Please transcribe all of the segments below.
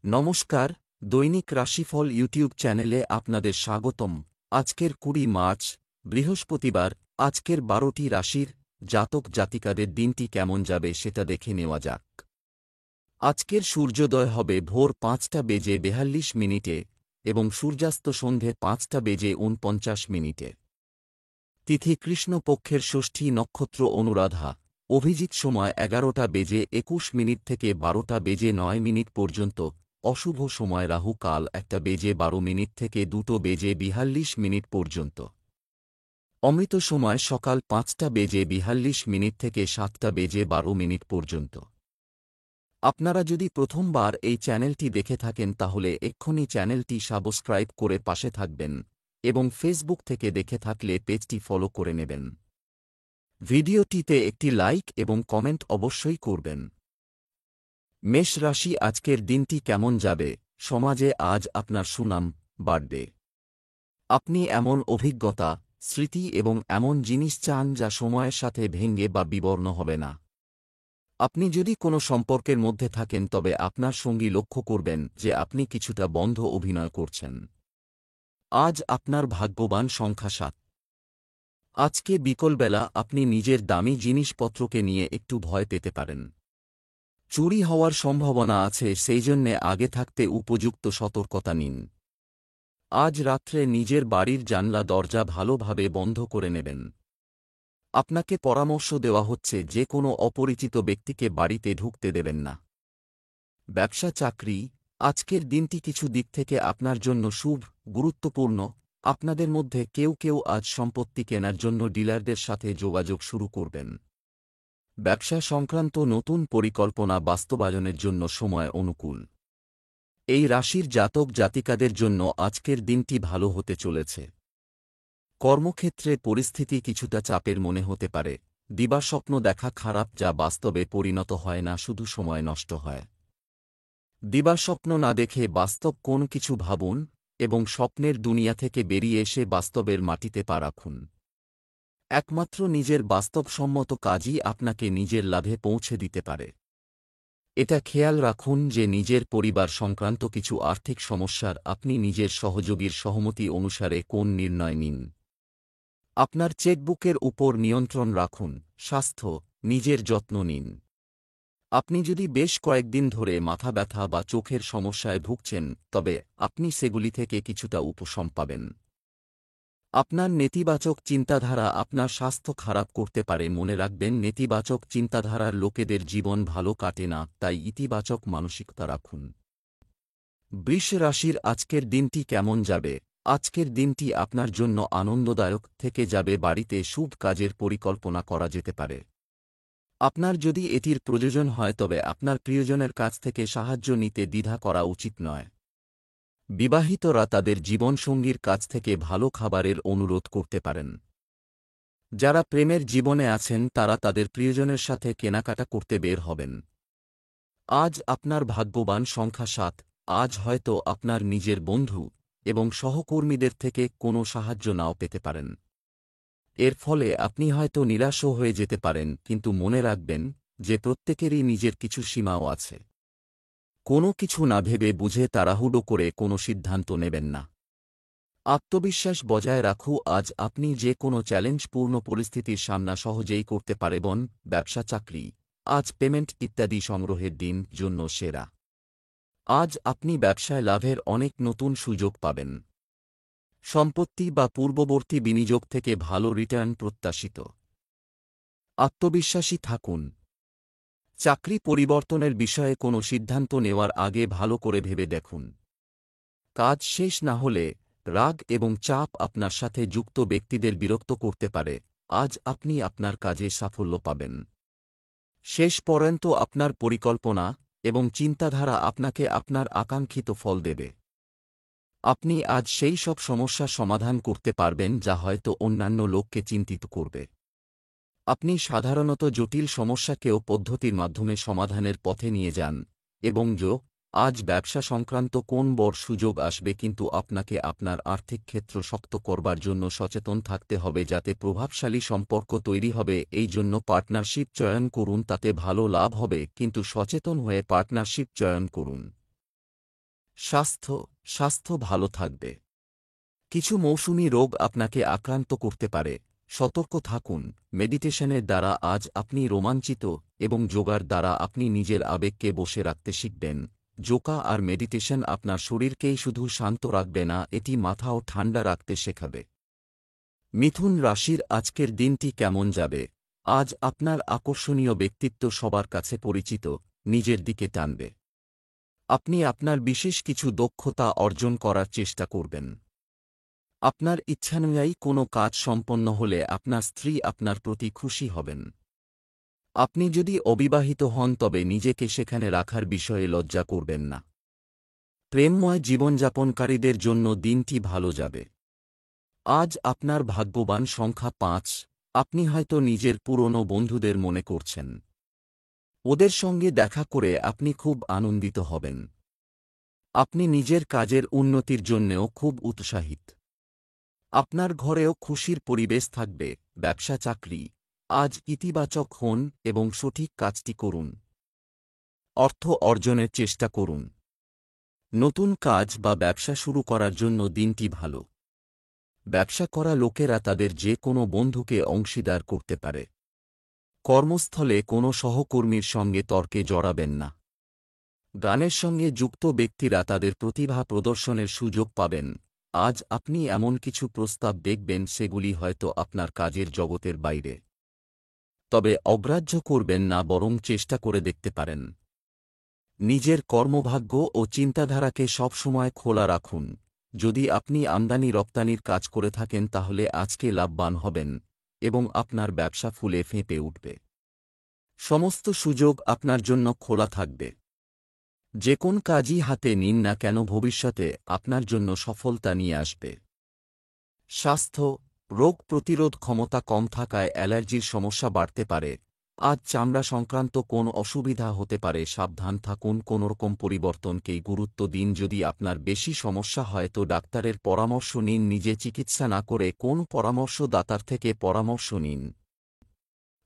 নমস্কার, দৈনিক রাশিফল ইউটিউব চ্যানেলে আপনাদের স্বাগতম। আজকের ২০ মার্চ, বৃহস্পতিবার। আজকের ১২টি রাশির জাতক জাতিকাদের দিনটি কেমন যাবে সেটা দেখে নেওয়া যাক। আজকের সূর্যোদয় হবে ভোর ৫টা বেজে ৪২ মিনিটে এবং সূর্যাস্ত সন্ধে ৫টা বেজে ৪৯ মিনিটে। তিথি কৃষ্ণপক্ষের ষষ্ঠী, নক্ষত্র অনুরাধা। অভিজিৎ সময় ১১টা বেজে ২১ মিনিট থেকে ১২টা বেজে ৯ মিনিট পর্যন্ত। অশুভ সময় রাহু কাল ১টা বেজে ১২ মিনিট থেকে ২টো বেজে ৪২ মিনিট পর্যন্ত। অমৃত সময় সকাল ৫টা বেজে ৪২ মিনিট থেকে ৭টা বেজে ১২ মিনিট পর্যন্ত। আপনারা যদি প্রথমবার এই চ্যানেলটি দেখে থাকেন তাহলে এক্ষুনি চ্যানেলটি সাবস্ক্রাইব করে পাশে থাকবেন এবং ফেসবুক থেকে দেখে থাকলে পেজটি ফলো করে নেবেন। ভিডিওটিতে একটি লাইক এবং কমেন্ট অবশ্যই করবেন। মেষ রাশি, আজকের দিনটি কেমন যাবে? সমাজে আজ আপনার সুনাম বাড়বে। আপনি এমন অভিজ্ঞতা, স্মৃতি এবং এমন জিনিস চান যা সময়ের সাথে ভেঙে বা বিবর্ণ হবে না। আপনি যদি কোনো সম্পর্কের মধ্যে থাকেন তবে আপনার সঙ্গী লক্ষ্য করবেন যে আপনি কিছুটা বন্ধ অভিনয় করছেন। আজ আপনার ভাগ্যবান সংখ্যা ৭। আজকে বিকেলবেলা আপনি নিজের দামি জিনিসপত্রকে নিয়ে একটু ভয় পেতে পারেন। চুরি হওয়ার সম্ভাবনা আছে, সেই জন্যে আগে থাকতে উপযুক্ত সতর্কতা নিন। আজ রাত্রে নিজের বাড়ির জানলা দরজা ভালোভাবে বন্ধ করে নেবেন। আপনাকে পরামর্শ দেওয়া হচ্ছে যে কোনো অপরিচিত ব্যক্তিকে বাড়িতে ঢুকতে দেবেন না। ব্যবসা চাকরি, আজকের দিনটি কিছু দিক থেকে আপনার জন্য শুভ, গুরুত্বপূর্ণ। আপনাদের মধ্যে কেউ কেউ আজ সম্পত্তি কেনার জন্য ডিলারদের সাথে যোগাযোগ শুরু করবেন। ব্যবসা সংক্রান্ত নতুন পরিকল্পনা বাস্তবায়নের জন্য সময় অনুকূল। এই রাশির জাতক জাতিকাদের জন্য আজকের দিনটি ভালো হতে চলেছে। কর্মক্ষেত্রে পরিস্থিতি কিছুটা চাপের মনে হতে পারে। দিবাস্বপ্ন দেখা খারাপ, যা বাস্তবে পরিণত হয় না, শুধু সময় নষ্ট হয়। দিবাস্বপ্ন না দেখে বাস্তব কোন কিছু ভাবুন এবং স্বপ্নের দুনিয়া থেকে বেরিয়ে এসে বাস্তবের মাটিতে পা রাখুন। একমাত্র নিজের বাস্তবসম্মত কাজই আপনাকে নিজের লাভে পৌঁছে দিতে পারে। এটা খেয়াল রাখুন যে নিজের পরিবার সংক্রান্ত কিছু আর্থিক সমস্যার আপনি নিজের সহযোগীর সহমতি অনুসারে কোন নির্ণয় নিন। আপনার চেকবুকের উপর নিয়ন্ত্রণ রাখুন। স্বাস্থ্য, নিজের যত্ন নিন। আপনি যদি বেশ কয়েকদিন ধরে মাথা ব্যথা বা চোখের সমস্যায় ভুগছেন তবে আপনি সেগুলি থেকে কিছুটা উপশম পাবেন। আপনার নেতিবাচক চিন্তাধারা আপনার স্বাস্থ্য খারাপ করতে পারে। মনে রাখবেন, নেতিবাচক চিন্তাধারার লোকেদের জীবন ভালো কাটে না, তাই ইতিবাচক মানসিকতা রাখুন। বৃষ রাশির আজকের দিনটি কেমন যাবে? আজকের দিনটি আপনার জন্য আনন্দদায়ক থেকে যাবে। বাড়িতে শুভ কাজের পরিকল্পনা করা যেতে পারে। আপনার যদি এটির প্রয়োজন হয় তবে আপনার প্রিয়জনের কাছ থেকে সাহায্য নিতে দ্বিধা করা উচিত নয়। বিবাহিতরা তাদের জীবনসঙ্গীর কাছ থেকে ভালো খাবারের অনুরোধ করতে পারেন। যারা প্রেমের জীবনে আছেন তারা তাদের প্রিয়জনের সাথে কেনাকাটা করতে বের হবেন। আজ আপনার ভাগ্যবান সংখ্যা ৭। আজ হয়তো আপনার নিজের বন্ধু এবং সহকর্মীদের থেকে কোনো সাহায্য নাও পেতে পারেন। এর ফলে আপনি হয়তো নিরাশও হয়ে যেতে পারেন, কিন্তু মনে রাখবেন যে প্রত্যেকেরই নিজের কিছু সীমাও আছে। কোনো কিছু না ভেবে বুঝে তাড়াহুড়ো করে কোনো সিদ্ধান্ত নেবেন না। আত্মবিশ্বাস বজায় রাখু। আজ আপনি যে কোনো চ্যালেঞ্জপূর্ণ পরিস্থিতির সামনা সহজেই করতে পারবেন। ব্যবসা চাকরি, আজ পেমেন্ট ইত্যাদি সংগ্রহের দিন জন্য সেরা। আজ আপনি ব্যবসায় লাভের অনেক নতুন সুযোগ পাবেন। সম্পত্তি বা পূর্ববর্তী বিনিয়োগ থেকে ভালো রিটার্ন প্রত্যাশিত। আত্মবিশ্বাসী থাকুন। চাকরি পরিবর্তনের বিষয়ে কোনো সিদ্ধান্ত নেওয়ার আগে ভালো করে ভেবে দেখুন। কাজ শেষ না হলে রাগ এবং চাপ আপনার সাথে যুক্ত ব্যক্তিদের বিরক্ত করতে পারে। আজ আপনি আপনার কাজে সাফল্য পাবেন। শেষ পর্যন্ত আপনার পরিকল্পনা এবং চিন্তাধারা আপনাকে আপনার আকাঙ্ক্ষিত ফল দেবে। আপনি আজ সেই সব সমস্যা সমাধান করতে পারবেন যা হয়তো অন্যান্য লোককে চিন্তিত করবে। আপনি সাধারণত জটিল সমস্যাকেও পদ্ধতির মাধ্যমে সমাধানের পথে নিয়ে যান এবং আজ ব্যবসা সংক্রান্ত কোন বড় সুযোগ আসবে, কিন্তু আপনাকে আপনার আর্থিক ক্ষেত্র শক্ত করবার জন্য সচেতন থাকতে হবে যাতে প্রভাবশালী সম্পর্ক তৈরি হবে। এই জন্য পার্টনারশিপ চয়ন করুন, তাতে ভালো লাভ হবে, কিন্তু সচেতন হয়ে পার্টনারশিপ চয়ন করুন। স্বাস্থ্য ভালো থাকবে। কিছু মৌসুমী রোগ আপনাকে আক্রান্ত করতে পারে, সতর্ক থাকুন। মেডিটেশনের দ্বারা আজ আপনি রোমাঞ্চিত এবং যোগার দ্বারা আপনি নিজের আবেগকে বসে রাখতে শিখবেন। যোগা আর মেডিটেশন আপনার শরীরকেই শুধু শান্ত রাখবে না, এটি মাথাও ঠান্ডা রাখতে শেখাবে। মিথুন রাশির আজকের দিনটি কেমন যাবে? আজ আপনার আকর্ষণীয় ব্যক্তিত্ব সবার কাছে পরিচিত, নিজের দিকে টানবে। আপনি আপনার বিশেষ কিছু দক্ষতা অর্জন করার চেষ্টা করবেন। আপনার ইচ্ছানুযায়ী কোনো কাজ সম্পন্ন হলে আপনার স্ত্রী আপনার প্রতি খুশি হবেন। আপনি যদি অবিবাহিত হন তবে নিজেকে সেখানে রাখার বিষয়ে লজ্জা করবেন না। প্রেমময় জীবনযাপনকারীদের জন্য দিনটি ভালো যাবে। আজ আপনার ভাগ্যবান সংখ্যা ৫। আপনি হয়তো নিজের পুরনো বন্ধুদের মনে করছেন। ওদের সঙ্গে দেখা করে আপনি খুব আনন্দিত হবেন। আপনি নিজের কাজের উন্নতির জন্যেও খুব উৎসাহিত। আপনার ঘরেও খুশির পরিবেশ থাকবে। ব্যবসা চাকরি, আজ ইতিবাচক হন এবং সঠিক কাজটি করুন। অর্থ অর্জনের চেষ্টা করুন। নতুন কাজ বা ব্যবসা শুরু করার জন্য দিনটি ভালো। ব্যবসা করা লোকেরা তাদের যে কোনো বন্ধুকে অংশীদার করতে পারে। কর্মস্থলে কোনো সহকর্মীর সঙ্গে তর্কে জড়াবেন না। গানের সঙ্গে যুক্ত ব্যক্তিরা তাদের প্রতিভা প্রদর্শনের সুযোগ পাবেন। আজ আপনি এমন কিছু প্রস্তাব দেখবেন সেগুলি হয়তো আপনার কাজের জগতের বাইরে। তবে অগ্রাহ্য করবেন না, বরং চেষ্টা করে দেখতে পারেন। নিজের কর্মভাগ্য ও চিন্তাধারাকে সবসময় খোলা রাখুন। যদি আপনি আমদানি রপ্তানির কাজ করে থাকেন তাহলে আজকে লাভবান হবেন এবং আপনার ব্যবসা ফুলে ফেঁপে উঠবে। সমস্ত সুযোগ আপনার জন্য খোলা থাকবে। যে কোন কাজই হাতে নিন না কেন ভবিষ্যতে আপনার জন্য সফলতা নিয়ে আসবে। স্বাস্থ্য, রোগ প্রতিরোধ ক্ষমতা কম থাকায় অ্যালার্জির সমস্যা বাড়তে পারে। আজ চামড়া সংক্রান্ত কোন অসুবিধা হতে পারে, সাবধান থাকুন। কোনোরকম পরিবর্তনকেই গুরুত্ব দিন। যদি আপনার বেশি সমস্যা হয় তো ডাক্তারের পরামর্শ নিন। নিজে চিকিৎসা না করে কোন পরামর্শদাতার থেকে পরামর্শ নিন।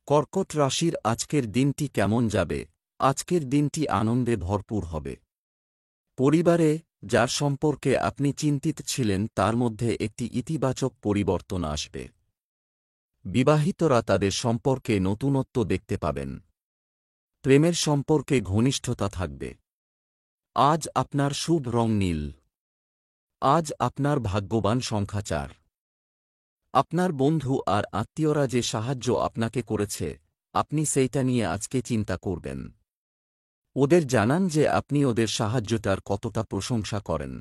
কর্কট রাশির আজকের দিনটি কেমন যাবে? আজকের দিনটি আনন্দে ভরপুর হবে। পরিবারে যার সম্পর্কে আপনি চিন্তিত ছিলেন তার মধ্যে একটি ইতিবাচক পরিবর্তন আসবে। বিবাহিতরা তাদের সম্পর্কে নতুনত্ব দেখতে পাবেন। প্রেমের সম্পর্কে ঘনিষ্ঠতা থাকবে। আজ আপনার শুভ রং নীল। আজ আপনার ভাগ্যবান সংখ্যা ৪। আপনার বন্ধু আর আত্মীয়রা যে সাহায্য আপনাকে করেছে, আপনি সেইটা নিয়ে আজকে চিন্তা করবেন। ওদের জানান যে আপনি ওদের সাহায্যটার কতটা প্রশংসা করেন।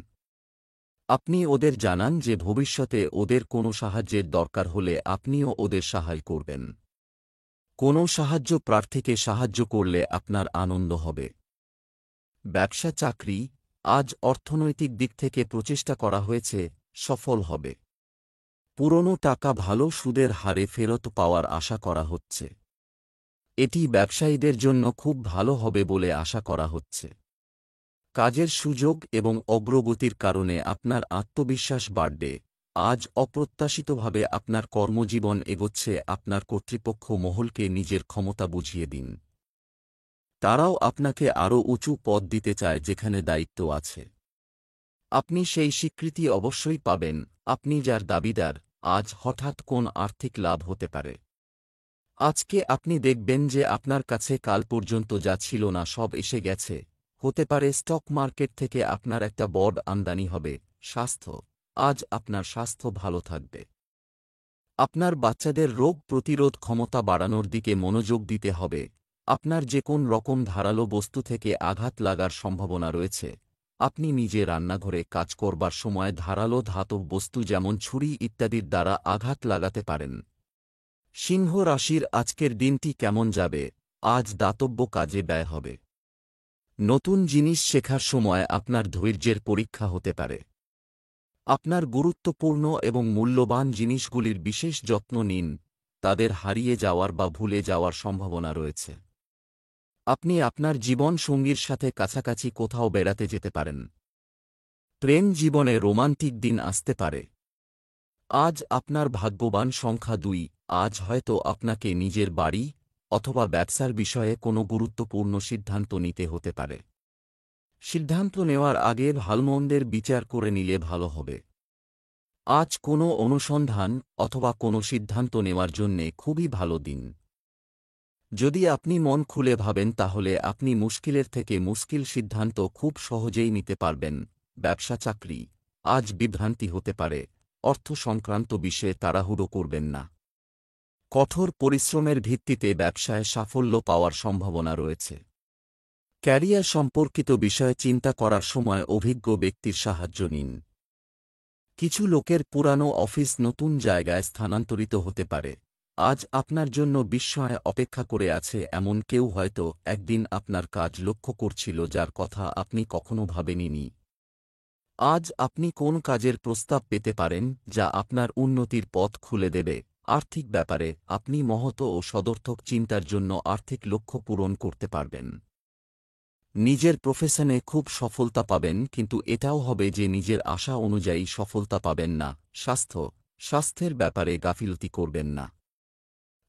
আপনি ওদের জানান যে ভবিষ্যতে ওদের কোনো সাহায্যের দরকার হলে আপনিও ওদের সাহায্য করবেন। কোনো সাহায্য প্রার্থীকে সাহায্য করলে আপনার আনন্দ হবে। ব্যবসা চাকরি, আজ অর্থনৈতিক দিক থেকে প্রচেষ্টা করা হয়েছে, সফল হবে। পুরনো টাকা ভালো সুদের হারে ফেরত পাওয়ার আশা করা হচ্ছে। এটি ব্যবসায়ীদের জন্য খুব ভালো হবে বলে আশা করা হচ্ছে। কাজের সুযোগ এবং অগ্রগতির কারণে আপনার আত্মবিশ্বাস বাড়বে। আজ অপ্রত্যাশিতভাবে আপনার কর্মজীবন এগোচ্ছে। আপনার কর্তৃপক্ষ মহলকে নিজের ক্ষমতা বুঝিয়ে দিন। তারাও আপনাকে আরও উঁচু পদ দিতে চায় যেখানে দায়িত্ব আছে। আপনি সেই স্বীকৃতি অবশ্যই পাবেন। আপনি যার দাবিদার, আজ হঠাৎ কোন আর্থিক লাভ হতে পারে। আজকে আপনি দেখবেন যে আপনার কাছে কাল পর্যন্ত যা ছিল না সব এসে গেছে। হতে পারে স্টক মার্কেট থেকে আপনার একটা বড় আমদানি হবে। স্বাস্থ্য, আজ আপনার স্বাস্থ্য ভালো থাকবে। আপনার বাচ্চাদের রোগ প্রতিরোধ ক্ষমতা বাড়ানোর দিকে মনোযোগ দিতে হবে। আপনার যে কোন রকম ধারালো বস্তু থেকে আঘাত লাগার সম্ভাবনা রয়েছে। আপনি নিজে রান্নাঘরে কাজ করবার সময় ধারালো ধাতব বস্তু যেমন ছুরি ইত্যাদির দ্বারা আঘাত লাগাতে পারেন। সিংহ রাশির আজকের দিনটি কেমন যাবে? আজ দাতব্য কাজে ব্যয় হবে। নতুন জিনিস শেখার সময় আপনার ধৈর্যের পরীক্ষা হতে পারে। আপনার গুরুত্বপূর্ণ এবং মূল্যবান জিনিসগুলির বিশেষ যত্ন নিন, তাদের হারিয়ে যাওয়ার বা ভুলে যাওয়ার সম্ভাবনা রয়েছে। আপনি আপনার জীবন সঙ্গীর সাথে কাছাকাছি কোথাও বেড়াতে যেতে পারেন। প্রেম জীবনে রোমান্টিক দিন আসতে পারে। আজ আপনার ভাগ্যবান সংখ্যা ২। আজ হয়তো আপনাকে নিজের বাড়ি অথবা ব্যবসার বিষয়ে কোনো গুরুত্বপূর্ণ সিদ্ধান্ত নিতে হতে পারে। সিদ্ধান্ত নেওয়ার আগে ভালমন্দের বিচার করে নিলে ভালো হবে। আজ কোনো অনুসন্ধান অথবা কোনো সিদ্ধান্ত নেওয়ার জন্যে খুবই ভালো দিন। যদি আপনি মন খুলে ভাবেন তাহলে আপনি মুশকিলের থেকে মুশকিল সিদ্ধান্ত খুব সহজেই নিতে পারবেন। ব্যবসা চাকরি, আজ বিভ্রান্তি হতে পারে, অর্থ সংক্রান্ত বিষয়ে তাড়াহুড়ো করবেন না। কঠোর পরিশ্রমের ভিত্তিতে ব্যবসায় সাফল্য পাওয়ার সম্ভাবনা রয়েছে। ক্যারিয়ার সম্পর্কিত বিষয়ে চিন্তা করার সময় অভিজ্ঞ ব্যক্তির সাহায্য নিন। কিছু লোকের পুরানো অফিস নতুন জায়গায় স্থানান্তরিত হতে পারে। আজ আপনার জন্য বিস্ময় অপেক্ষা করে আছে, এমন কেউ হয়তো একদিন আপনার কাজ লক্ষ্য করছিল যার কথা আপনি কখনো ভাবেননি। আজ আপনি কোন কাজের প্রস্তাব পেতে পারেন যা আপনার উন্নতির পথ খুলে দেবে। আর্থিক ব্যাপারে আপনি মহৎ ও সদর্থক চিন্তার জন্য আর্থিক লক্ষ্য পূরণ করতে পারবেন। নিজের প্রফেশনে খুব সফলতা পাবেন, কিন্তু এটাও হবে যে নিজের আশা অনুযায়ী সফলতা পাবেন না। স্বাস্থ্যের ব্যাপারে গাফিলতি করবেন না।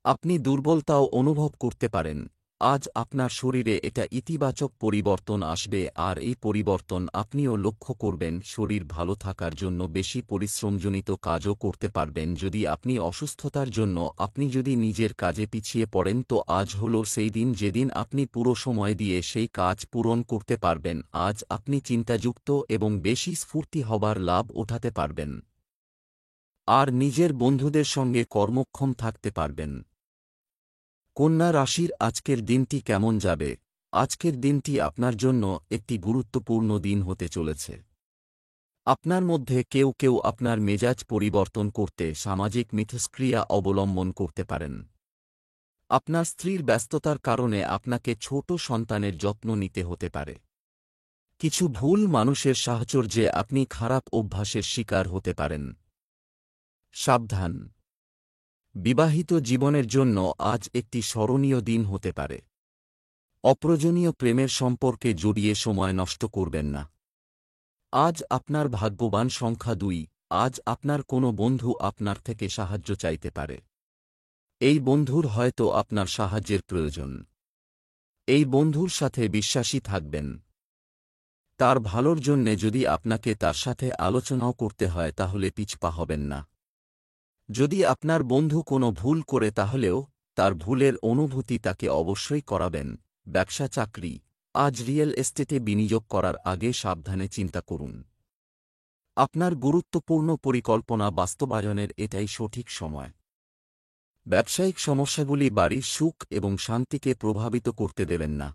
আপনি দুর্বলতাও অনুভব করতে পারেন। আজ আপনার শরীরে এটা ইতিবাচক পরিবর্তন আসবে, আর এই পরিবর্তন আপনিও লক্ষ্য করবেন। শরীর ভালো থাকার জন্য বেশি পরিশ্রমজনিত কাজও করতে পারবেন। যদি আপনি অসুস্থতার জন্য আপনি যদি নিজের কাজে পিছিয়ে পড়েন, তো আজ হলো সেই দিন যেদিন আপনি পুরো সময় দিয়ে সেই কাজ পূরণ করতে পারবেন। আজ আপনি চিন্তাযুক্ত এবং বেশি স্ফূর্তি হবার লাভ ওঠাতে পারবেন, আর নিজের বন্ধুদের সঙ্গে কর্মক্ষম থাকতে পারবেন। কন্যা রাশির আজকের দিনটি কেমন যাবে? আজকের দিনটি আপনার জন্য একটি গুরুত্বপূর্ণ দিন হতে চলেছে। আপনার মধ্যে কেউ কেউ আপনার মেজাজ পরিবর্তন করতে সামাজিক মিথস্ক্রিয়া অবলম্বন করতে পারেন। আপনার স্ত্রীর ব্যস্ততার কারণে আপনাকে ছোট সন্তানের যত্ন নিতে হতে পারে। কিছু ভুল মানুষের সাহচর্যে আপনি খারাপ অভ্যাসের শিকার হতে পারেন। সাবধান! বিবাহিত জীবনের জন্য আজ একটি স্মরণীয় দিন হতে পারে। অপ্রয়োজনীয় প্রেমের সম্পর্কে জড়িয়ে সময় নষ্ট করবেন না। আজ আপনার ভাগ্যবান সংখ্যা 2। আজ আপনার কোনো বন্ধু আপনার থেকে সাহায্য চাইতে পারে। এই বন্ধুর হয়তো আপনার সাহায্যের প্রয়োজন। এই বন্ধুর সাথে বিশ্বাসী থাকবেন। তার ভালোর জন্যে যদি আপনাকে তার সাথে আলোচনাও করতে হয় তাহলে পিছপা হবেন না। যদি আপনার বন্ধু কোনো ভুল করে তাহলেও তার ভুলের অনুভূতি তাকে অবশ্যই করাবেন। ব্যবসা চাকরি, আজ রিয়েল এস্টেটে বিনিয়োগ করার আগে সাবধানে চিন্তা করুন। আপনার গুরুত্বপূর্ণ পরিকল্পনা বাস্তবায়নের এটাই সঠিক সময়। ব্যবসায়িক সমস্যাগুলি বাড়ির সুখ এবং শান্তিকে প্রভাবিত করতে দেবেন না।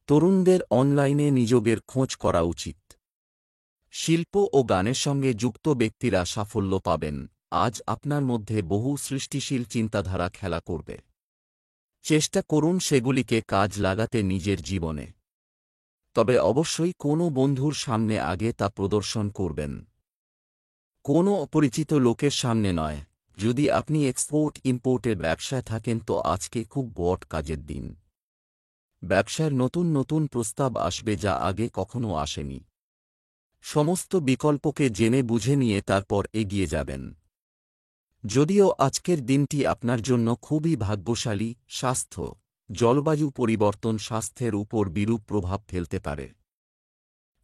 তরুণদের অনলাইনে নিযোগের খোঁজ করা উচিত। শিল্প ও গানের সঙ্গে যুক্ত ব্যক্তিরা সাফল্য পাবেন। আজ আপনার মধ্যে বহু সৃষ্টিশীল চিন্তাধারা খেলা করবে। চেষ্টা করুন সেগুলিকে কাজ লাগাতে নিজের জীবনে। তবে অবশ্যই কোনো বন্ধুর সামনে আগে তা প্রদর্শন করবেন, কোনো অপরিচিত লোকের সামনে নয়। যদি আপনি এক্সপোর্ট ইম্পোর্টের ব্যবসায় থাকেন তো আজকে খুব বড় কাজের দিন। ব্যবসার নতুন নতুন প্রস্তাব আসবে যা আগে কখনো আসেনি। সমস্ত বিকল্পকে জেনে বুঝে নিয়ে তারপর এগিয়ে যাবেন। যদিও আজকের দিনটি আপনার জন্য খুবই ভাগ্যশালী, স্বাস্থ্য, জলবায়ু পরিবর্তন স্বাস্থ্যের উপর বিরূপ প্রভাব ফেলতে পারে।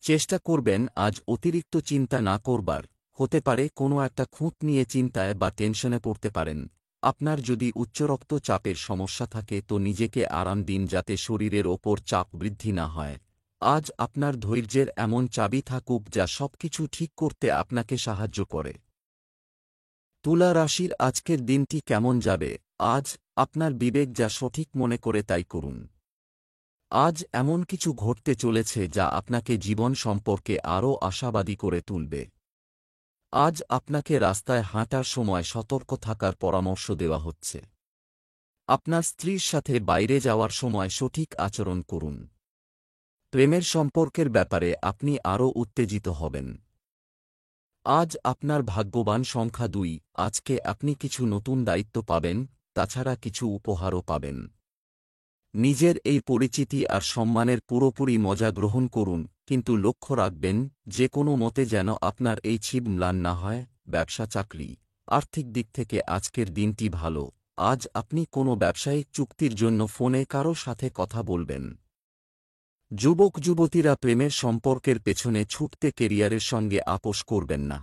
চেষ্টা করবেন আজ অতিরিক্ত চিন্তা না করবার। হতে পারে কোনো একটা খুঁত নিয়ে চিন্তায় বা টেনশনে পড়তে পারেন। আপনার যদি উচ্চ রক্তচাপের সমস্যা থাকে তো নিজেকে আরাম দিন যাতে শরীরের ওপর চাপ বৃদ্ধি না হয়। আজ আপনার ধৈর্যের এমন চাবি থাকুক যা সবকিছু ঠিক করতে আপনাকে সাহায্য করে। তুলা রাশির আজকের দিনটি কেমন যাবে? আজ আপনার বিবেক যা সঠিক মনে করে তাই করুন। আজ এমন কিছু ঘটতে চলেছে যা আপনাকে জীবন সম্পর্কে আরও আশাবাদী করে তুলবে। আজ আপনাকে রাস্তায় হাঁটার সময় সতর্ক থাকার পরামর্শ দেওয়া হচ্ছে। আপনার স্ত্রীর সাথে বাইরে যাওয়ার সময় সঠিক আচরণ করুন। প্রেমের সম্পর্কের ব্যাপারে আপনি আরও উত্তেজিত হবেন। আজ আপনার ভাগ্যবান সংখ্যা 2। আজকে আপনি কিছু নতুন দায়িত্ব পাবেন, তাছাড়া কিছু উপহারও পাবেন। নিজের এই পরিচিতি আর সম্মানের পুরোপুরি মজা গ্রহণ করুন, কিন্তু লক্ষ্য রাখবেন যে কোনো মতে যেন আপনার এই ছিব ম্লান না হয়। ব্যবসা চাকরি, আর্থিক দিক থেকে আজকের দিনটি ভালো। আজ আপনি কোনো ব্যবসায়িক চুক্তির জন্য ফোনে কারো সাথে কথা বলবেন। যুবক যুবতীরা প্রেমের সম্পর্কের পেছনে ছুটতে কেরিয়ারের সঙ্গে আপোস করবেন না।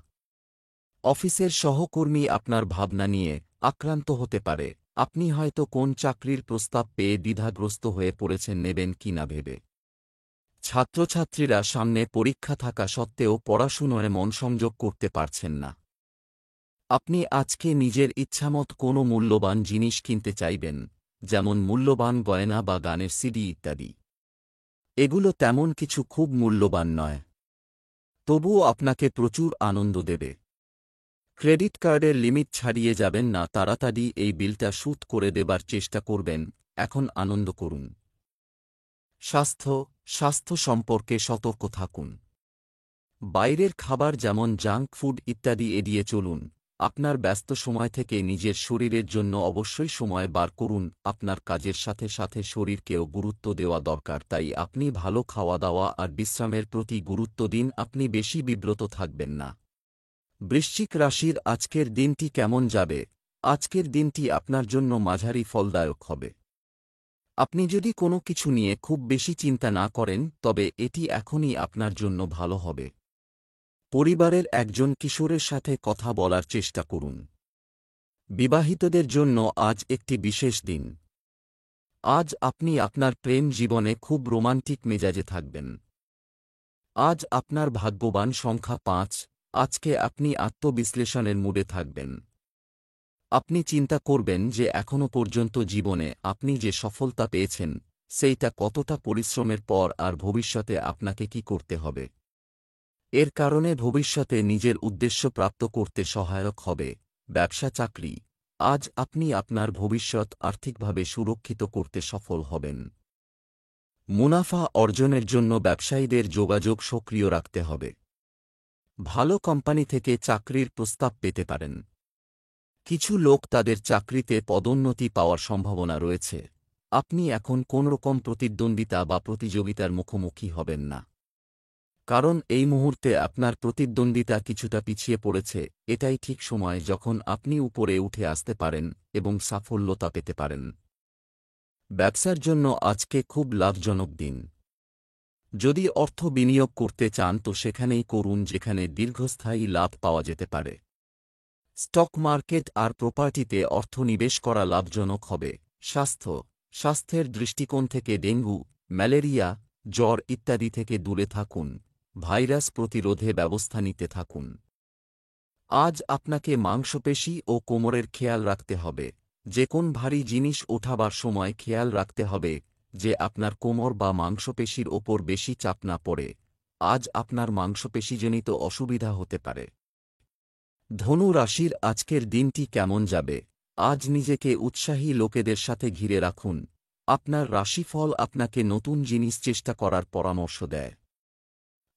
অফিসের সহকর্মী আপনার ভাবনা নিয়ে আক্রান্ত হতে পারে। আপনি হয়তো কোন চাকরির প্রস্তাব পেয়ে দ্বিধাগ্রস্ত হয়ে পড়েছেন নেবেন কিনা ভেবে। ছাত্রছাত্রীরা সামনে পরীক্ষা থাকা সত্ত্বেও পড়াশুনোয় মন সংযোগ করতে পারছেন না। আপনি আজকে নিজের ইচ্ছামত কোনো মূল্যবান জিনিস কিনতে চাইবেন, যেমন মূল্যবান গয়না বা গানের সিডি ইত্যাদি। এগুলো তেমন কিছু খুব মূল্যবান নয়, তবুও আপনাকে প্রচুর আনন্দ দেবে। ক্রেডিট কার্ডের লিমিট ছাড়িয়ে যাবেন না, তাড়াতাড়ি এই বিলটা শোধ করে দেবার চেষ্টা করবেন। এখন আনন্দ করুন। স্বাস্থ্য সম্পর্কে সতর্ক থাকুন। বাইরের খাবার যেমন জাঙ্ক ফুড ইত্যাদি এড়িয়ে চলুন। আপনার ব্যস্ত সময় থেকে নিজের শরীরের জন্য অবশ্যই সময় বার করুন। আপনার কাজের সাথে সাথে শরীরকেও গুরুত্ব দেওয়া দরকার, তাই আপনি ভালো খাওয়া দাওয়া আর বিশ্রামের প্রতি গুরুত্ব দিন। আপনি বেশি বিব্রত থাকবেন না। বৃশ্চিক রাশির আজকের দিনটি কেমন যাবে? আজকের দিনটি আপনার জন্য মাঝারি ফলদায়ক হবে। আপনি যদি কোনো কিছু নিয়ে খুব বেশি চিন্তা না করেন, তবে এটি এখনই আপনার জন্য ভালো হবে। পরিবারের একজন কিশোরের সাথে কথা বলার চেষ্টা করুন। বিবাহিতদের জন্য আজ একটি বিশেষ দিন। আজ আপনি আপনার প্রেম জীবনে খুব রোমান্টিক মেজাজে থাকবেন। আজ আপনার ভাগ্যবান সংখ্যা ৫। আজকে আপনি আত্মবিশ্লেষণের মুডে থাকবেন। আপনি চিন্তা করবেন যে এখনও পর্যন্ত জীবনে আপনি যে সফলতা পেয়েছেন সেইটা কতটা পরিশ্রমের পর, আর ভবিষ্যতে আপনাকে কি করতে হবে। এর কারণে ভবিষ্যতে নিজের উদ্দেশ্য প্রাপ্ত করতে সহায়ক হবে। ব্যবসা চাকরি, আজ আপনি আপনার ভবিষ্যৎ আর্থিকভাবে সুরক্ষিত করতে সফল হবেন। মুনাফা অর্জনের জন্য ব্যবসায়ীদের যোগাযোগ সক্রিয় রাখতে হবে। ভালো কোম্পানি থেকে চাকরির প্রস্তাব পেতে পারেন। কিছু লোক তাদের চাকরিতে পদোন্নতি পাওয়ার সম্ভাবনা রয়েছে। আপনি এখন কোনরকম প্রতিদ্বন্দ্বিতা বা প্রতিযোগিতার মুখোমুখি হবেন না, কারণ এই মুহূর্তে আপনার প্রতিদ্বন্দ্বিতা কিছুটা পিছিয়ে পড়েছে। এটাই ঠিক সময় যখন আপনি উপরে উঠে আসতে পারেন এবং সাফল্যতা পেতে পারেন। ব্যবসার জন্য আজকে খুব লাভজনক দিন। যদি অর্থ বিনিয়োগ করতে চান তো সেখানেই করুন যেখানে দীর্ঘস্থায়ী লাভ পাওয়া যেতে পারে। স্টক মার্কেট আর প্রপার্টিতে অর্থ নিবেশ করা লাভজনক হবে। স্বাস্থ্যের দৃষ্টিকোণ থেকে ডেঙ্গু, ম্যালেরিয়া, জ্বর ইত্যাদি থেকে দূরে থাকুন। ভাইরাস প্রতিরোধে ব্যবস্থা নিতে থাকুন। আজ আপনাকে মাংসপেশি ও কোমরের খেয়াল রাখতে হবে। যে কোন ভারী জিনিস ওঠাবার সময় খেয়াল রাখতে হবে যে আপনার কোমর বা মাংসপেশির ওপর বেশি চাপ না পড়ে। আজ আপনার মাংসপেশিজনিত অসুবিধা হতে পারে। ধনু রাশির আজকের দিনটি কেমন যাবে? আজ নিজেকে উৎসাহী লোকেদের সাথে ঘিরে রাখুন। আপনার রাশিফল আপনাকে নতুন জিনিস চেষ্টা করার পরামর্শ দেয়।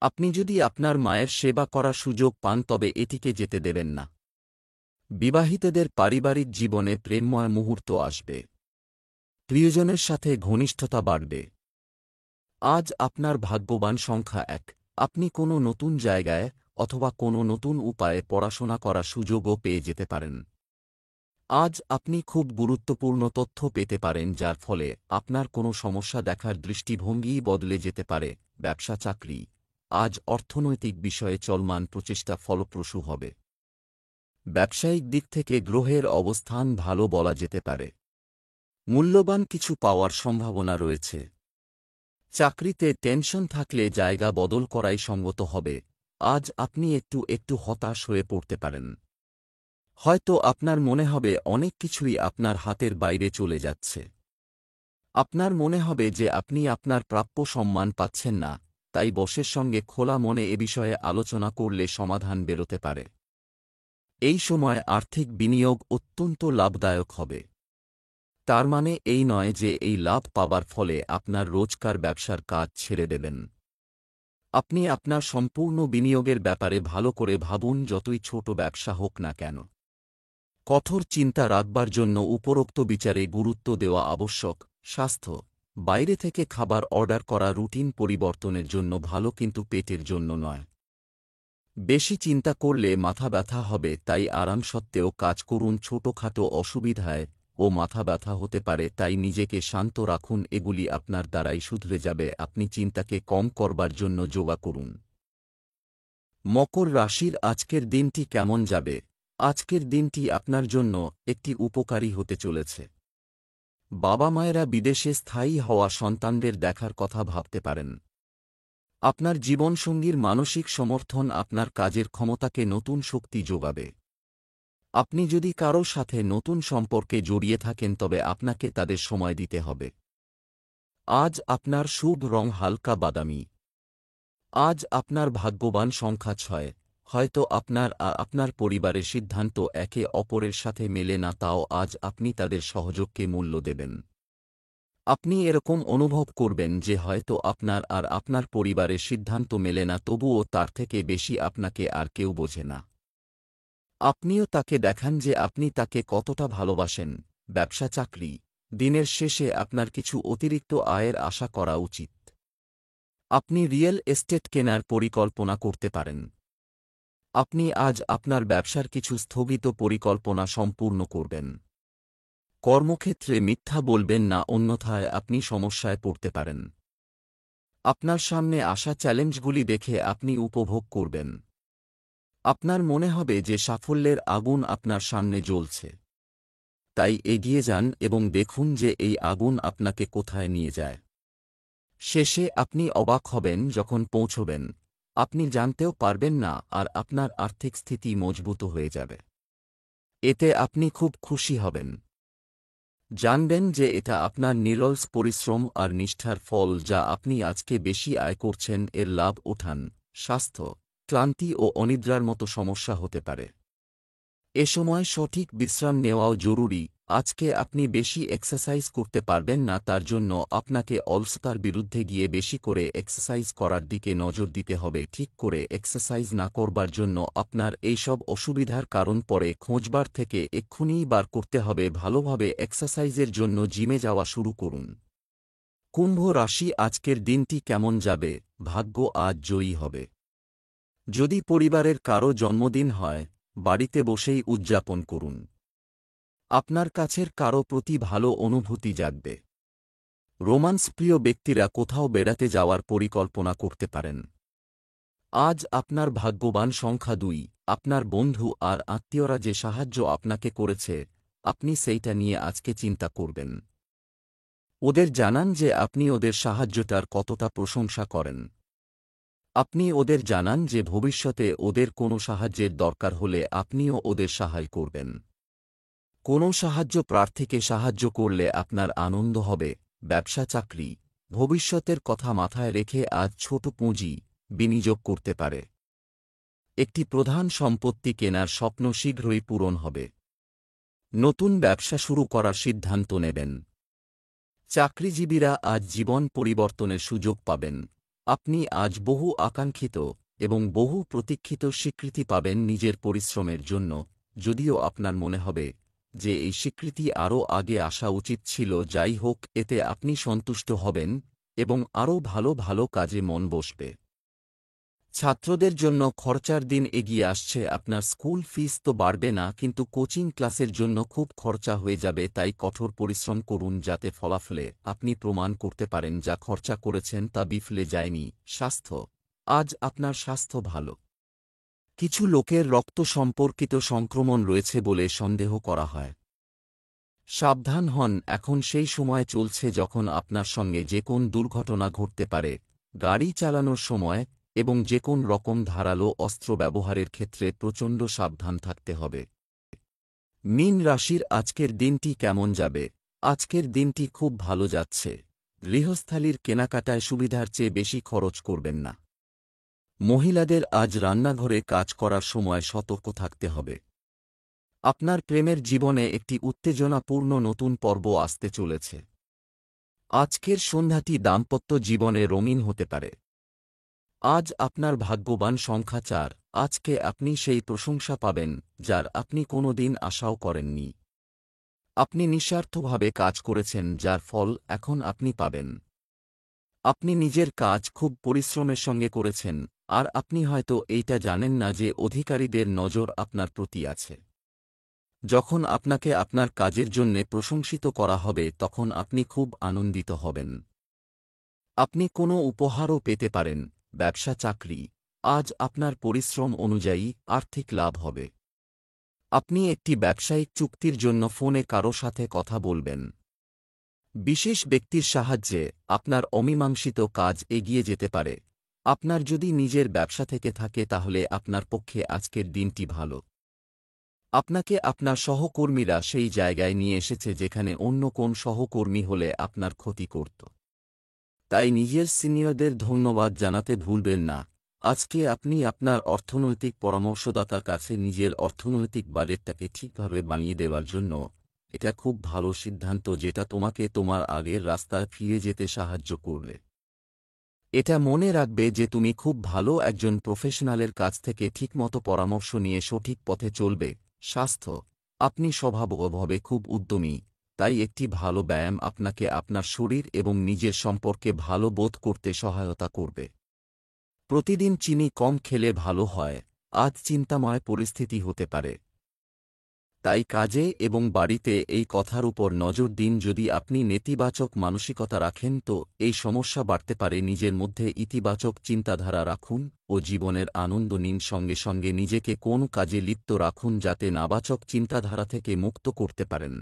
আপনি যদি আপনার মায়ের সেবা করার সুযোগ পান তবে এটিকে যেতে দেবেন না। বিবাহিতদের পারিবারিক জীবনে প্রেমময় মুহূর্ত আসবে। প্রিয়জনের সাথে ঘনিষ্ঠতা বাড়বে। আজ আপনার ভাগ্যবান সংখ্যা ১। আপনি কোনো নতুন জায়গায় অথবা কোনো নতুন উপায়ে পড়াশোনা করার সুযোগও পেয়ে যেতে পারেন। আজ আপনি খুব গুরুত্বপূর্ণ তথ্য পেতে পারেন, যার ফলে আপনার কোনো সমস্যা দেখার দৃষ্টিভঙ্গিই বদলে যেতে পারে। ব্যবসা চাকরি, আজ অর্থনৈতিক বিষয়ে চলমান প্রচেষ্টা ফলপ্রসূ হবে। ব্যবসায়িক দিক থেকে গ্রহের অবস্থান ভালো বলা যেতে পারে। মূল্যবান কিছু পাওয়ার সম্ভাবনা রয়েছে। চাকরিতে টেনশন থাকলে জায়গা বদল করাই সঙ্গত হবে। আজ আপনি একটু হতাশ হয়ে পড়তে পারেন। হয়তো আপনার মনে হবে অনেক কিছুই আপনার হাতের বাইরে চলে যাচ্ছে। আপনার মনে হবে যে আপনি আপনার প্রাপ্য সম্মান পাচ্ছেন না, তাই বসের সঙ্গে খোলা মনে এ বিষয়ে আলোচনা করলে সমাধান বেরোতে পারে। এই সময় আর্থিক বিনিয়োগ অত্যন্ত লাভদায়ক হবে। তার মানে এই নয় যে এই লাভ পাবার ফলে আপনার রোজকার ব্যবসার কাজ ছেড়ে দেবেন। আপনি আপনার সম্পূর্ণ বিনিয়োগের ব্যাপারে ভালো করে ভাবুন, যতই ছোট ব্যবসা হোক না কেন। কঠোর চিন্তা রাখবার জন্য উপরোক্ত বিচারে গুরুত্ব দেওয়া আবশ্যক। স্বাস্থ্য, বাইরে থেকে খাবার অর্ডার করা রুটিন পরিবর্তনের জন্য ভালো, কিন্তু পেটের জন্য নয়। বেশি চিন্তা করলে মাথা ব্যথা হবে, তাই আরাম সত্ত্বেও কাজ করুন। ছোটখাটো অসুবিধায় ও মাথা ব্যথা হতে পারে, তাই নিজেকে শান্ত রাখুন, এগুলি আপনার দ্বারাই শুধরে যাবে। আপনি চিন্তাকে কম করবার জন্য যোগা করুন। মকর রাশির আজকের দিনটি কেমন যাবে? আজকের দিনটি আপনার জন্য একটি উপকারী হতে চলেছে। বাবা মায়েরা বিদেশে স্থায়ী হওয়া সন্তানদের দেখার কথা ভাবতে পারেন। আপনার জীবনসঙ্গীর মানসিক সমর্থন আপনার কাজের ক্ষমতাকে নতুন শক্তি যোগাবে। আপনি যদি কারো সাথে নতুন সম্পর্কে জড়িয়ে থাকেন তবে আপনাকে তাদের সময় দিতে হবে। আজ আপনার শুভ রং হালকা বাদামি। আজ আপনার ভাগ্যবান সংখ্যা 6। হয়তো আপনার পরিবারের সিদ্ধান্ত একে অপরের সাথে মেলে না, তাও আজ আপনি তাদের সহযোগকে মূল্য দেবেন। আপনি এরকম অনুভব করবেন যে হয়তো আপনার পরিবারের সিদ্ধান্ত মেলে না, তবুও তার থেকে বেশি আপনাকে আর কেউ বোঝে না। আপনিও তাকে দেখান যে আপনি তাকে কতটা ভালোবাসেন। ব্যবসা চাকরি, দিনের শেষে আপনার কিছু অতিরিক্ত আয়ের আশা করা উচিত। আপনি রিয়েল এস্টেট কেনার পরিকল্পনা করতে পারেন। আপনি আজ আপনার ব্যবসার কিছু স্থগিত পরিকল্পনা সম্পূর্ণ করবেন। কর্মক্ষেত্রে মিথ্যা বলবেন না, অন্যথায় আপনি সমস্যায় পড়তে পারেন। আপনার সামনে আসা চ্যালেঞ্জগুলি দেখে আপনি উপভোগ করবেন। আপনার মনে হবে যে সাফল্যের আগুন আপনার সামনে জ্বলছে। তাই এগিয়ে যান এবং দেখুন যে এই আগুন আপনাকে কোথায় নিয়ে যায়। শেষে আপনি অবাক হবেন যখন পৌঁছবেন। আপনি জানতেও পারবেন না, আর আপনার আর্থিক স্থিতি মজবুত হয়ে যাবে। এতে আপনি খুব খুশি হবেন। জানবেন যে এটা আপনার নিরলস পরিশ্রম আর নিষ্ঠার ফল, যা আপনি আজকে বেশি আয় করছেন এর লাভ ওঠান। স্বাস্থ্য, ক্লান্তি ও অনিদ্রার মতো সমস্যা হতে পারে। এ সময় সঠিক বিশ্রাম নেওয়াও জরুরি। আজকে আপনি বেশি এক্সারসাইজ করতে পারবেন না, তার জন্য আপনাকে অলসতার বিরুদ্ধে গিয়ে বেশি করে এক্সারসাইজ করার দিকে নজর দিতে হবে। ঠিক করে এক্সারসাইজ না করবার জন্য আপনার এইসব অসুবিধার কারণ পরে খোঁজবার থেকে এক্ষুনিই বার করতে হবে। ভালোভাবে এক্সারসাইজের জন্য জিমে যাওয়া শুরু করুন। কুম্ভ রাশি আজকের দিনটি কেমন যাবে? ভাগ্য আজ জয়ী হবে। যদি পরিবারের কারো জন্মদিন হয়, বাড়িতে বসেই উদযাপন করুন। আপনার কাছের কারো প্রতি ভালো অনুভূতি জাগবে। রোমান্স প্রিয় ব্যক্তিরা কোথাও বেড়াতে যাওয়ার পরিকল্পনা করতে পারেন। আজ আপনার ভাগ্যবান সংখ্যা 2। আপনার বন্ধু আর আত্মীয়রা যে সাহায্য আপনাকে করেছে, আপনি সেইটা নিয়ে আজকে চিন্তা করবেন। ওদের জানান যে আপনি ওদের সাহায্যটার কতটা প্রশংসা করেন। আপনি ওদের জানান যে ভবিষ্যতে ওদের কোনো সাহায্যের দরকার হলে আপনিও ওদের সাহায্য করবেন। কোনো সাহায্য প্রার্থীকে সাহায্য করলে আপনার আনন্দ হবে। ব্যবসা চাকরি, ভবিষ্যতের কথা মাথায় রেখে আজ ছোট পুঁজি বিনিয়োগ করতে পারে। একটি প্রধান সম্পত্তি কেনার স্বপ্ন শীঘ্রই পূরণ হবে। নতুন ব্যবসা শুরু করার সিদ্ধান্ত নেবেন। চাকরিজীবীরা আজ জীবন পরিবর্তনের সুযোগ পাবেন। আপনি আজ বহু আকাঙ্ক্ষিত এবং বহু প্রতীক্ষিত স্বীকৃতি পাবেন নিজের পরিশ্রমের জন্য, যদিও আপনার মনে হবে যে এই স্বীকৃতি আরও আগে আসা উচিত ছিল। যাই হোক, এতে আপনি সন্তুষ্ট হবেন এবং আরও ভালো ভালো কাজে মন বসবে। ছাত্রদের জন্য খরচার দিন এগিয়ে আসছে। আপনার স্কুল ফিস তো বাড়বে না, কিন্তু কোচিং ক্লাসের জন্য খুব খরচা হয়ে যাবে। তাই কঠোর পরিশ্রম করুন যাতে ফলাফলে আপনি প্রমাণ করতে পারেন যা খরচা করেছেন তা বিফলে যায়নি। স্বাস্থ্য, আজ আপনার স্বাস্থ্য ভালো। কিছু লোকের রক্ত সম্পর্কিত সংক্রমণ রয়েছে বলে সন্দেহ করা হয়। সাবধান হন, এখন সেই সময় চলছে যখন আপনার সঙ্গে যে কোন দুর্ঘটনা ঘটতে পারে। গাড়ি চালানোর সময় এবং যে কোন রকম ধারালো অস্ত্র ব্যবহারের ক্ষেত্রে প্রচণ্ড সাবধান থাকতে হবে। মীন রাশির আজকের দিনটি কেমন যাবে? আজকের দিনটি খুব ভালো যাচ্ছে। গৃহস্থালির কেনাকাটায় সুবিধার চেয়ে বেশি খরচ করবেন না। মহিলাদের আজ রান্নাঘরে কাজ করার সময় সতর্ক থাকতে হবে। আপনার প্রেমের জীবনে একটি উত্তেজনাপূর্ণ নতুন পর্ব আসতে চলেছে। আজকের সন্ধ্যাটি দাম্পত্য জীবনে রঙিন হতে পারে। আজ আপনার ভাগ্যবান সংখ্যা 4। আজকে আপনি সেই প্রশংসা পাবেন যার আপনি কোনো দিন আশাও করেননি। আপনি নিঃস্বার্থভাবে কাজ করেছেন, যার ফল এখন আপনি পাবেন। আপনি নিজের কাজ খুব পরিশ্রমের সঙ্গে করেছেন, আর আপনি হয়তো এইটা জানেন না যে অধিকারীদের নজর আপনার প্রতি আছে। যখন আপনাকে আপনার কাজের জন্যে প্রশংসিত করা হবে তখন আপনি খুব আনন্দিত হবেন। আপনি কোনো উপহারও পেতে পারেন। ব্যবসা চাকরি, আজ আপনার পরিশ্রম অনুযায়ী আর্থিক লাভ হবে। আপনি একটি ব্যবসায়িক চুক্তির জন্য ফোনে কারো সাথে কথা বলবেন। বিশেষ ব্যক্তির সাহায্যে আপনার অমীমাংসিত কাজ এগিয়ে যেতে পারে। আপনার যদি নিজের ব্যবসা থেকে থাকে তাহলে আপনার পক্ষে আজকের দিনটি ভালো। আপনাকে আপনার সহকর্মীরা সেই জায়গায় নিয়ে এসেছে যেখানে অন্য কোন সহকর্মী হলে আপনার ক্ষতি করত। তাই নিজের সিনিয়রদের ধন্যবাদ জানাতে ভুলবেন না। আজকে আপনি আপনার অর্থনৈতিক পরামর্শদাতার কাছে নিজের অর্থনৈতিক বাজেটটাকে ঠিকভাবে বানিয়ে দেওয়ার জন্য এটা খুব ভালো সিদ্ধান্ত যেটা তোমাকে তোমার আগের রাস্তায় ফিরে যেতে সাহায্য করবে। এটা মনে রাখবে যে তুমি খুব ভালো একজন প্রফেশনালের কাছ থেকে ঠিকমতো পরামর্শ নিয়ে সঠিক পথে চলবে। স্বাস্থ্য, আপনি স্বভাবতভাবে খুব উদ্যমী, তাই একটি ভালো ব্যায়াম আপনাকে আপনার শরীর এবং নিজের সম্পর্কে ভালো বোধ করতে সহায়তা করবে। প্রতিদিন চিনি কম খেলে ভালো হয়। আজ চিন্তাময় পরিস্থিতি হতে পারে, তাই কাজে এবং বাড়িতে এই কথার উপর নজর দিন। যদি আপনি নেতিবাচক মানসিকতা রাখেন তো এই সমস্যা বাড়তে পারে। নিজের মধ্যে ইতিবাচক চিন্তাধারা রাখুন ও জীবনের আনন্দ নিন। সঙ্গে সঙ্গে নিজেকে কোন কাজে লিপ্ত রাখুন যাতে নাবাচক চিন্তাধারা থেকে মুক্ত করতে পারেন।